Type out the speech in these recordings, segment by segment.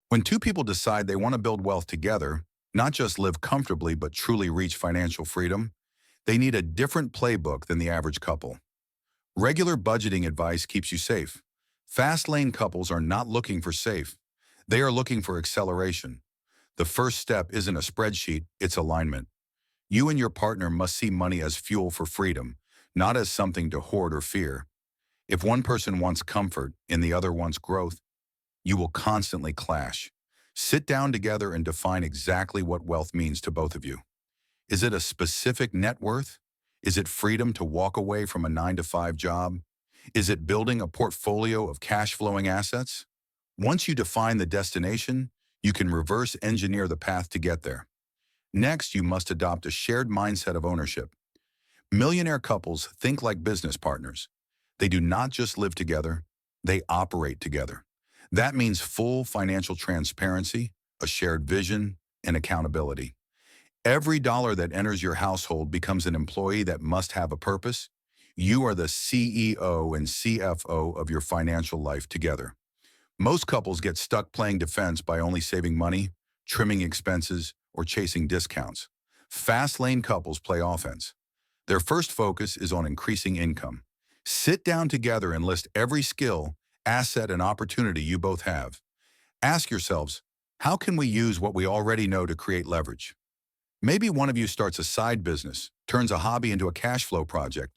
When two people decide they want to build wealth together, not just live comfortably but truly reach financial freedom, they need a different playbook than the average couple. Regular budgeting advice keeps you safe. Fast lane couples are not looking for safe. They are looking for acceleration. The first step isn't a spreadsheet, it's alignment. You and your partner must see money as fuel for freedom, not as something to hoard or fear. If one person wants comfort and the other wants growth, you will constantly clash. Sit down together and define exactly what wealth means to both of you. Is it a specific net worth? Is it freedom to walk away from a 9 to 5 job? Is it building a portfolio of cash flowing assets? Once you define the destination, you can reverse engineer the path to get there. Next, you must adopt a shared mindset of ownership. Millionaire couples think like business partners. They do not just live together, they operate together. That means full financial transparency, a shared vision, and accountability. Every dollar that enters your household becomes an employee that must have a purpose. You are the CEO and CFO of your financial life together. Most couples get stuck playing defense by only saving money, trimming expenses, or chasing discounts. Fast lane couples play offense. Their first focus is on increasing income. Sit down together and list every skill, asset, and opportunity you both have. Ask yourselves, how can we use what we already know to create leverage? Maybe one of you starts a side business, turns a hobby into a cash flow project,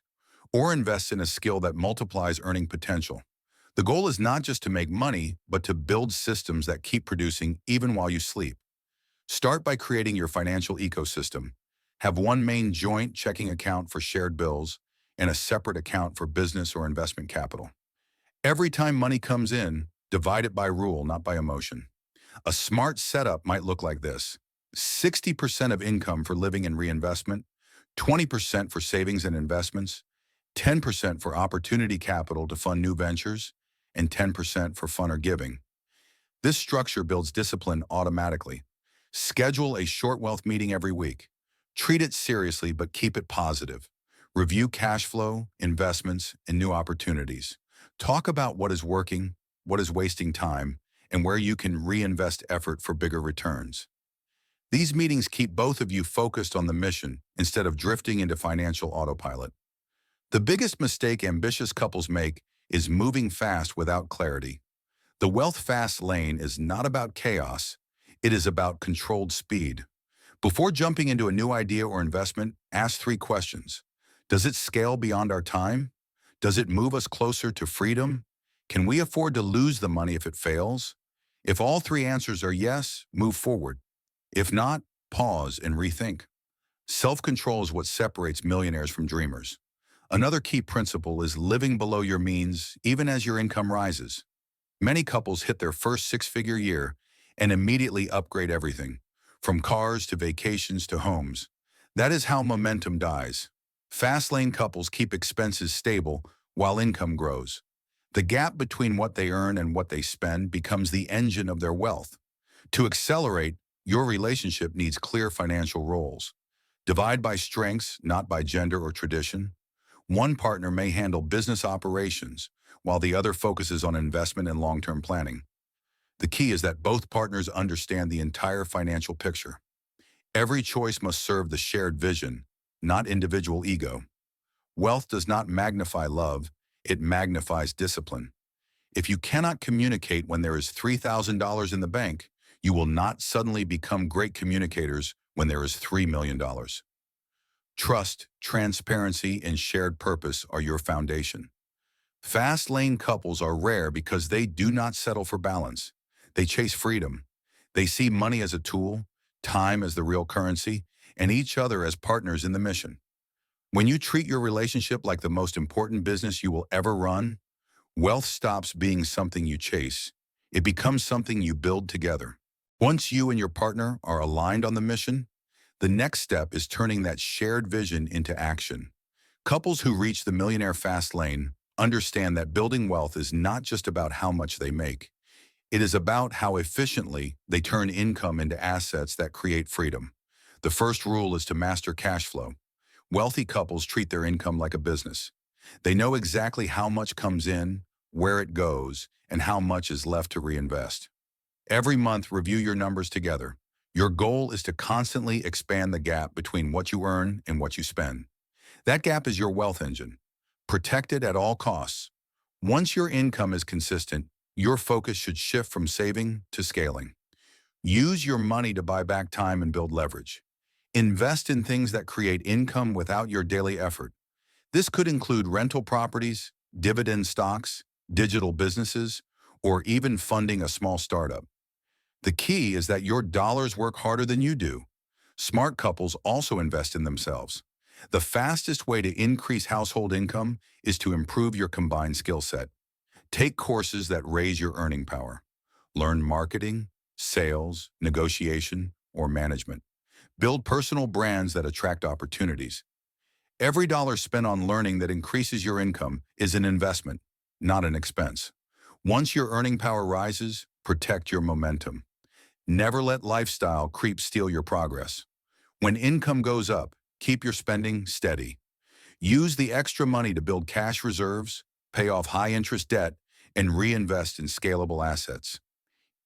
or invests in a skill that multiplies earning potential. The goal is not just to make money, but to build systems that keep producing even while you sleep. Start by creating your financial ecosystem. Have one main joint checking account for shared bills and a separate account for business or investment capital. Every time money comes in, divide it by rule, not by emotion. A smart setup might look like this: 60% of income for living and reinvestment, 20% for savings and investments, 10% for opportunity capital to fund new ventures, and 10% for fun or giving. This structure builds discipline automatically. Schedule a short wealth meeting every week. Treat it seriously, but keep it positive. Review cash flow, investments, and new opportunities. Talk about what is working, what is wasting time, and where you can reinvest effort for bigger returns. These meetings keep both of you focused on the mission instead of drifting into financial autopilot. The biggest mistake ambitious couples make is moving fast without clarity. The wealth fast lane is not about chaos, it is about controlled speed. Before jumping into a new idea or investment, ask 3 questions. Does it scale beyond our time? Does it move us closer to freedom? Can we afford to lose the money if it fails? If all 3 answers are yes, move forward. If not, pause and rethink. Self-control is what separates millionaires from dreamers. Another key principle is living below your means even as your income rises. Many couples hit their first 6-figure year and immediately upgrade everything, from cars to vacations to homes. That is how momentum dies. Fast lane couples keep expenses stable while income grows. The gap between what they earn and what they spend becomes the engine of their wealth. To accelerate, your relationship needs clear financial roles. Divide by strengths, not by gender or tradition. One partner may handle business operations, while the other focuses on investment and long-term planning. The key is that both partners understand the entire financial picture. Every choice must serve the shared vision, not individual ego. Wealth does not magnify love, it magnifies discipline. If you cannot communicate when there is $3,000 in the bank, you will not suddenly become great communicators when there is $3 million. Trust, transparency, and shared purpose are your foundation. Fast lane couples are rare because they do not settle for balance. They chase freedom. They see money as a tool, time as the real currency, and each other as partners in the mission. When you treat your relationship like the most important business you will ever run, wealth stops being something you chase. It becomes something you build together. Once you and your partner are aligned on the mission, the next step is turning that shared vision into action. Couples who reach the millionaire fast lane understand that building wealth is not just about how much they make. It is about how efficiently they turn income into assets that create freedom. The first rule is to master cash flow. Wealthy couples treat their income like a business. They know exactly how much comes in, where it goes, and how much is left to reinvest. Every month, review your numbers together. Your goal is to constantly expand the gap between what you earn and what you spend. That gap is your wealth engine. Protect it at all costs. Once your income is consistent, your focus should shift from saving to scaling. Use your money to buy back time and build leverage. Invest in things that create income without your daily effort. This could include rental properties, dividend stocks, digital businesses, or even funding a small startup. The key is that your dollars work harder than you do. Smart couples also invest in themselves. The fastest way to increase household income is to improve your combined skill set. Take courses that raise your earning power. Learn marketing, sales, negotiation, or management. Build personal brands that attract opportunities. Every dollar spent on learning that increases your income is an investment, not an expense. Once your earning power rises, protect your momentum. Never let lifestyle creep steal your progress. When income goes up, keep your spending steady. Use the extra money to build cash reserves, pay off high-interest debt, and reinvest in scalable assets.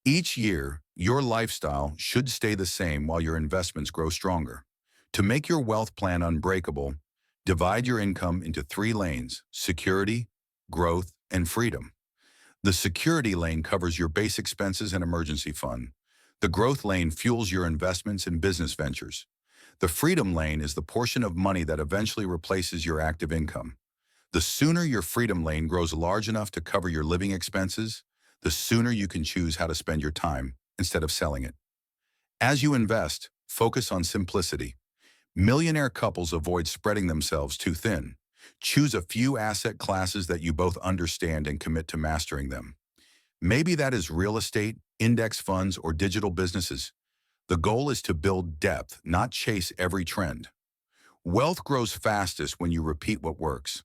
Each year, your lifestyle should stay the same while your investments grow stronger. To make your wealth plan unbreakable, divide your income into 3 lanes: security, growth, and freedom. The security lane covers your base expenses and emergency fund. The growth lane fuels your investments and business ventures. The freedom lane is the portion of money that eventually replaces your active income. The sooner your freedom lane grows large enough to cover your living expenses, the sooner you can choose how to spend your time instead of selling it. As you invest, focus on simplicity. Millionaire couples avoid spreading themselves too thin. Choose a few asset classes that you both understand and commit to mastering them. Maybe that is real estate, index funds, or digital businesses. The goal is to build depth, not chase every trend. Wealth grows fastest when you repeat what works.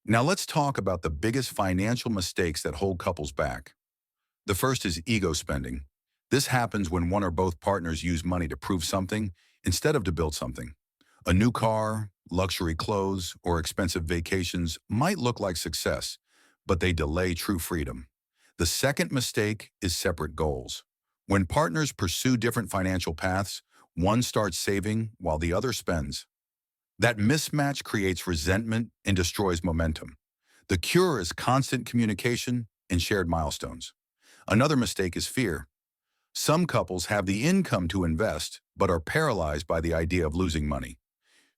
Now let's talk about the biggest financial mistakes that hold couples back. The first is ego spending. This happens when one or both partners use money to prove something instead of to build something. A new car, luxury clothes, or expensive vacations might look like success, but they delay true freedom. The second mistake is separate goals. When partners pursue different financial paths, one starts saving while the other spends. That mismatch creates resentment and destroys momentum. The cure is constant communication and shared milestones. Another mistake is fear. Some couples have the income to invest, but are paralyzed by the idea of losing money.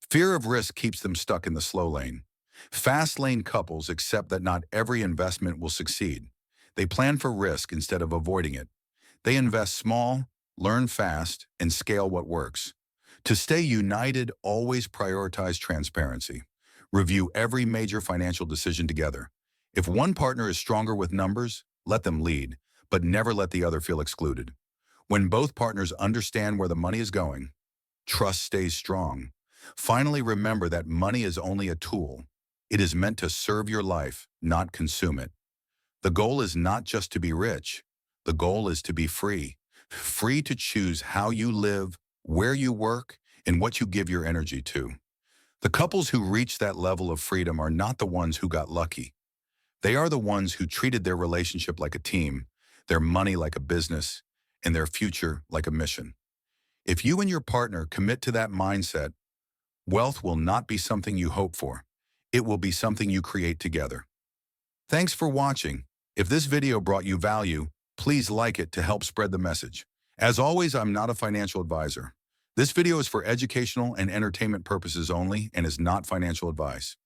Fear of risk keeps them stuck in the slow lane. Fast lane couples accept that not every investment will succeed. They plan for risk instead of avoiding it. They invest small, learn fast, and scale what works. To stay united, always prioritize transparency. Review every major financial decision together. If one partner is stronger with numbers, let them lead, but never let the other feel excluded. When both partners understand where the money is going, trust stays strong. Finally, remember that money is only a tool. It is meant to serve your life, not consume it. The goal is not just to be rich. The goal is to be free. Free to choose how you live, where you work, and what you give your energy to. The couples who reach that level of freedom are not the ones who got lucky. They are the ones who treated their relationship like a team, their money like a business, and their future like a mission. If you and your partner commit to that mindset, wealth will not be something you hope for. It will be something you create together. Thanks for watching. If this video brought you value, please like it to help spread the message. As always, I'm not a financial advisor. This video is for educational and entertainment purposes only and is not financial advice.